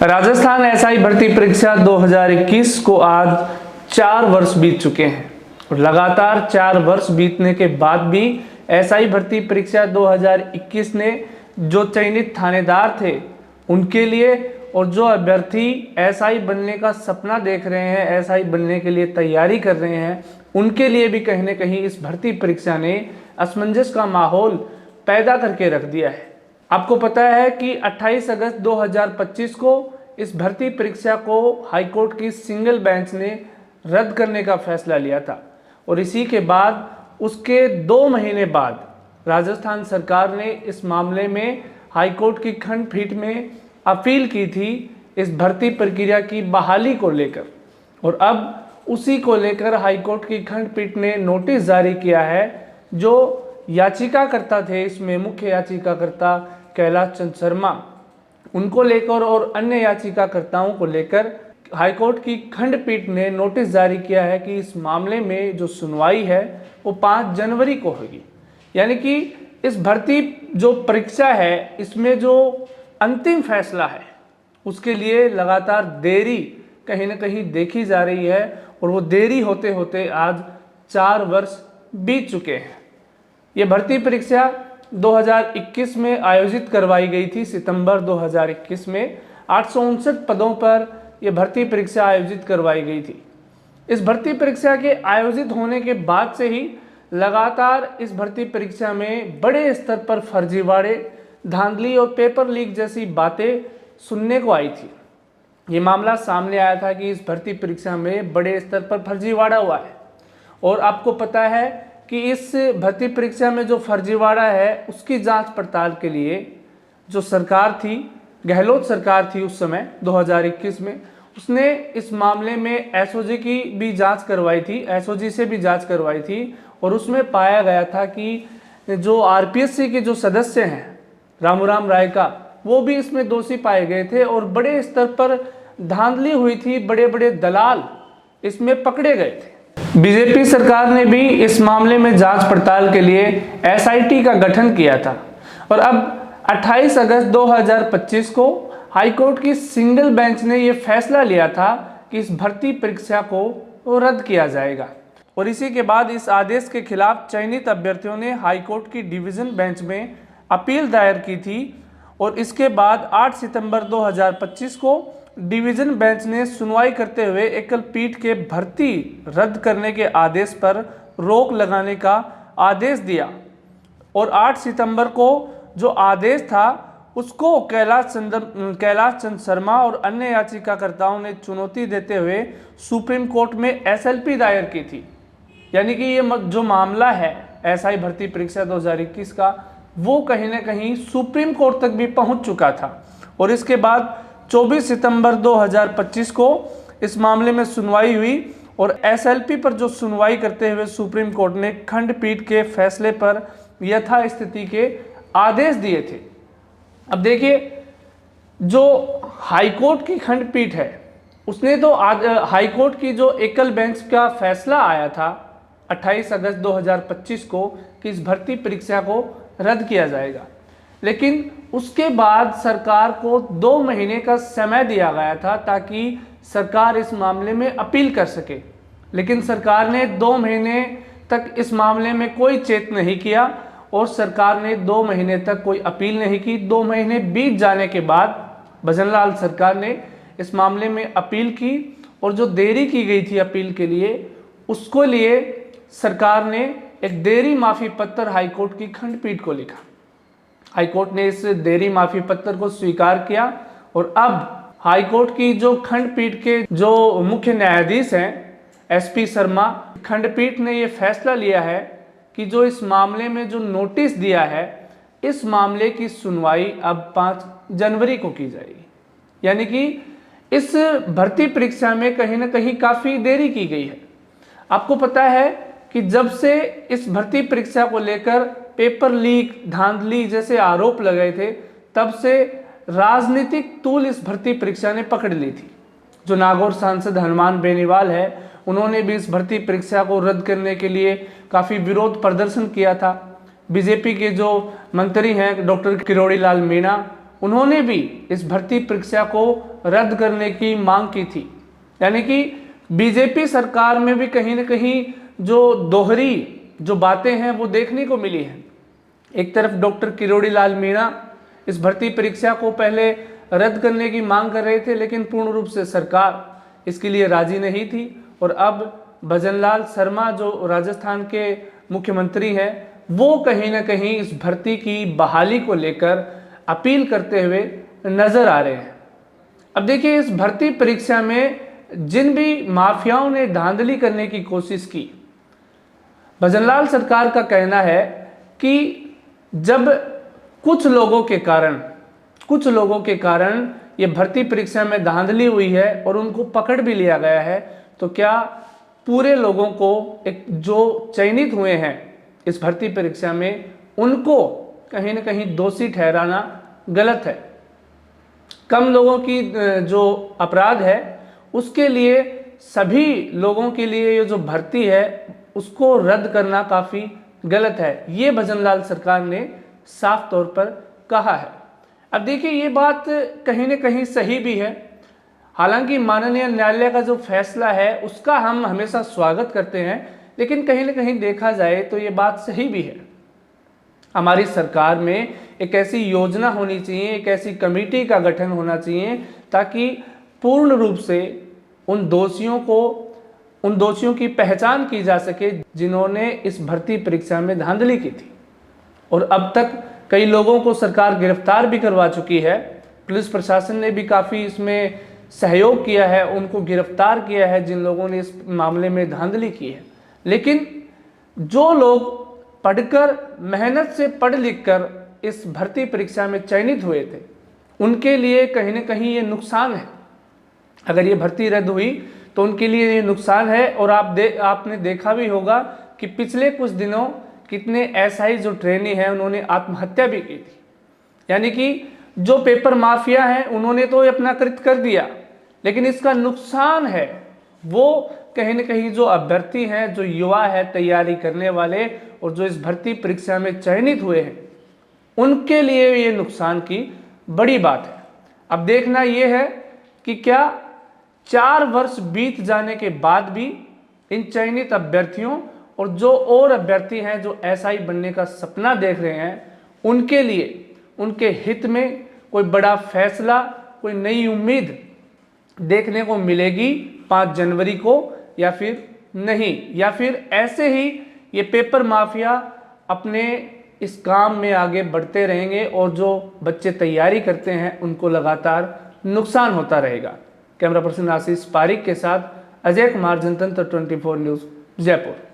Rajasthan SI भर्ती परीक्षा 2021 को आज 4 वर्ष बीत चुके हैं और लगातार 4 वर्ष बीतने के बाद भी एसआई भर्ती परीक्षा 2021 ने जो चयनित थानेदार थे उनके लिए और जो अभ्यर्थी एसआई बनने का सपना देख रहे हैं, एसआई बनने के लिए तैयारी कर रहे हैं, उनके लिए भी कहीं ना कहीं इस भर्ती परीक्षा ने असमंजस का माहौल पैदा करके रख दिया है। आपको पता है कि 28 अगस्त 2025 को इस भर्ती परीक्षा को हाईकोर्ट की सिंगल बेंच ने रद्द करने का फैसला लिया था और इसी के बाद उसके 2 महीने बाद राजस्थान सरकार ने इस मामले में हाईकोर्ट की खंडपीठ में अपील की थी इस भर्ती प्रक्रिया की बहाली को लेकर। और अब उसी को लेकर हाईकोर्ट की खंडपीठ ने नोटिस जारी किया है। जो याचिकाकर्ता थे, इसमें मुख्य याचिकाकर्ता कैलाश चंद शर्मा, उनको लेकर और अन्य याचिकाकर्ताओं को लेकर हाईकोर्ट की खंडपीठ ने नोटिस जारी किया है कि इस मामले में जो सुनवाई है वो 5 जनवरी को होगी। यानी कि इस भर्ती जो परीक्षा है, इसमें जो अंतिम फैसला है उसके लिए लगातार देरी कहीं ना कहीं देखी जा रही है और वो देरी होते होते आज 4 वर्ष बीत चुके हैं। ये भर्ती परीक्षा 2021 में आयोजित करवाई गई थी। सितंबर 2021 में 859 पदों पर यह भर्ती परीक्षा आयोजित करवाई गई थी। इस भर्ती परीक्षा के आयोजित होने के बाद से ही लगातार इस भर्ती परीक्षा में बड़े स्तर पर फर्जीवाड़े, धांधली और पेपर लीक जैसी बातें सुनने को आई थी। ये मामला सामने आया था कि इस भर्ती परीक्षा में बड़े स्तर पर फर्जीवाड़ा हुआ है और आपको पता है कि इस भर्ती परीक्षा में जो फर्जीवाड़ा है उसकी जांच पड़ताल के लिए जो सरकार थी, गहलोत सरकार थी उस समय 2021 में, उसने इस मामले में एसओजी की भी जांच करवाई थी, एसओजी से भी जांच करवाई थी और उसमें पाया गया था कि जो आरपीएससी के जो सदस्य हैं रामूराम राय का, वो भी इसमें दोषी पाए गए थे और बड़े स्तर पर धांधली हुई थी, बड़े बड़े दलाल इसमें पकड़े गए थे। बीजेपी सरकार ने भी इस मामले में जांच पड़ताल के लिए एसआईटी का गठन किया था और अब 28 अगस्त 2025 को हाईकोर्ट की सिंगल बेंच ने यह फैसला लिया था कि इस भर्ती परीक्षा को रद्द किया जाएगा। और इसी के बाद इस आदेश के खिलाफ चयनित अभ्यर्थियों ने हाईकोर्ट की डिवीजन बेंच में अपील दायर की थी और इसके बाद 8 सितंबर 2025 को डिवीजन बेंच ने सुनवाई करते हुए एकल पीठ के भर्ती रद्द करने के आदेश पर रोक लगाने का आदेश दिया और 8 सितंबर को जो आदेश था उसको कैलाश चंद शर्मा और अन्य याचिकाकर्ताओं ने चुनौती देते हुए सुप्रीम कोर्ट में एसएलपी दायर की थी। यानी कि ये जो मामला है एसआई भर्ती परीक्षा 2021 का, वो कहीं ना कहीं सुप्रीम कोर्ट तक भी पहुंच चुका था और इसके बाद 24 सितंबर 2025 को इस मामले में सुनवाई हुई और एसएलपी पर जो सुनवाई करते हुए सुप्रीम कोर्ट ने खंडपीठ के फैसले पर यथास्थिति के आदेश दिए थे। अब देखिए, जो हाईकोर्ट की खंडपीठ है उसने तो हाईकोर्ट की जो एकल बेंच का फैसला आया था 28 अगस्त 2025 को कि इस भर्ती परीक्षा को रद्द किया जाएगा, लेकिन उसके बाद सरकार को 2 महीने का समय दिया गया था ताकि सरकार इस मामले में अपील कर सके। लेकिन सरकार ने 2 महीने तक इस मामले में कोई चेत नहीं किया और सरकार ने 2 महीने तक कोई अपील नहीं की। 2 महीने बीत जाने के बाद भजनलाल सरकार ने इस मामले में अपील की और जो देरी की गई थी अपील के लिए, उसको लिए सरकार ने एक देरी माफी पत्र हाईकोर्ट की खंडपीठ को लिखा। हाईकोर्ट ने इस देरी माफी पत्र को स्वीकार किया और अब हाईकोर्ट की जो खंडपीठ के जो मुख्य न्यायाधीश हैं एसपी शर्मा, खंडपीठ ने यह फैसला लिया है कि जो इस मामले में जो नोटिस दिया है, इस मामले की सुनवाई अब 5 जनवरी को की जाएगी। यानी कि इस भर्ती परीक्षा में कहीं ना कहीं काफ़ी देरी की गई है। आपको पता है कि जब से इस भर्ती परीक्षा को लेकर पेपर लीक, धांधली जैसे आरोप लगाए थे, तब से राजनीतिक तूल इस भर्ती परीक्षा ने पकड़ ली थी। जो नागौर सांसद हनुमान बेनीवाल है, उन्होंने भी इस भर्ती परीक्षा को रद्द करने के लिए काफ़ी विरोध प्रदर्शन किया था। बीजेपी के जो मंत्री हैं डॉक्टर किरोड़ी लाल मीणा, उन्होंने भी इस भर्ती परीक्षा को रद्द करने की मांग की थी। यानी कि बीजेपी सरकार में भी कहीं ना कहीं जो दोहरी जो बातें हैं वो देखने को मिली है। एक तरफ डॉक्टर किरोड़ी लाल मीणा इस भर्ती परीक्षा को पहले रद्द करने की मांग कर रहे थे, लेकिन पूर्ण रूप से सरकार इसके लिए राजी नहीं थी। और अब भजनलाल शर्मा जो राजस्थान के मुख्यमंत्री हैं, वो कहीं ना कहीं इस भर्ती की बहाली को लेकर अपील करते हुए नजर आ रहे हैं। अब देखिए, इस भर्ती परीक्षा में जिन भी माफियाओं ने धांधली करने की कोशिश की, भजनलाल सरकार का कहना है कि जब कुछ लोगों के कारण ये भर्ती परीक्षा में धांधली हुई है और उनको पकड़ भी लिया गया है, तो क्या पूरे लोगों को एक जो चयनित हुए हैं इस भर्ती परीक्षा में, उनको कहीं ना कहीं दोषी ठहराना गलत है। कम लोगों की जो अपराध है उसके लिए सभी लोगों के लिए ये जो भर्ती है उसको रद्द करना काफ़ी गलत है, ये भजनलाल सरकार ने साफ तौर पर कहा है। अब देखिए, ये बात कहीं ना कहीं सही भी है। हालांकि माननीय न्यायालय का जो फैसला है उसका हम हमेशा स्वागत करते हैं, लेकिन कहीं ना कहीं देखा जाए तो ये बात सही भी है। हमारी सरकार में एक ऐसी योजना होनी चाहिए, एक ऐसी कमेटी का गठन होना चाहिए ताकि पूर्ण रूप से उन दोषियों की पहचान की जा सके जिन्होंने इस भर्ती परीक्षा में धांधली की थी। और अब तक कई लोगों को सरकार गिरफ्तार भी करवा चुकी है। पुलिस प्रशासन ने भी काफ़ी इसमें सहयोग किया है, उनको गिरफ्तार किया है जिन लोगों ने इस मामले में धांधली की है। लेकिन जो लोग पढ़कर, मेहनत से पढ़ लिख कर इस भर्ती परीक्षा में चयनित हुए थे, उनके लिए कहीं ना कहीं ये नुकसान है। अगर ये भर्ती रद्द हुई तो उनके लिए ये नुकसान है। और आपने देखा भी होगा कि पिछले कुछ दिनों कितने एसआई जो ट्रेनी हैं उन्होंने आत्महत्या भी की थी। यानी कि जो पेपर माफिया हैं उन्होंने तो अपना कृत कर दिया, लेकिन इसका नुकसान है वो कहीं ना कहीं जो अभ्यर्थी हैं, जो युवा है तैयारी करने वाले और जो इस भर्ती परीक्षा में चयनित हुए हैं, उनके लिए ये नुकसान की बड़ी बात है। अब देखना ये है कि क्या 4 वर्ष बीत जाने के बाद भी इन चयनित अभ्यर्थियों और जो और अभ्यर्थी हैं जो एसआई बनने का सपना देख रहे हैं, उनके लिए, उनके हित में कोई बड़ा फैसला, कोई नई उम्मीद देखने को मिलेगी 5 जनवरी को, या फिर नहीं, या फिर ऐसे ही ये पेपर माफिया अपने इस काम में आगे बढ़ते रहेंगे और जो बच्चे तैयारी करते हैं उनको लगातार नुकसान होता रहेगा। कैमरा पर्सन आशीष पारिक के साथ अजय कुमार, जनतंत्र 24 न्यूज़, जयपुर।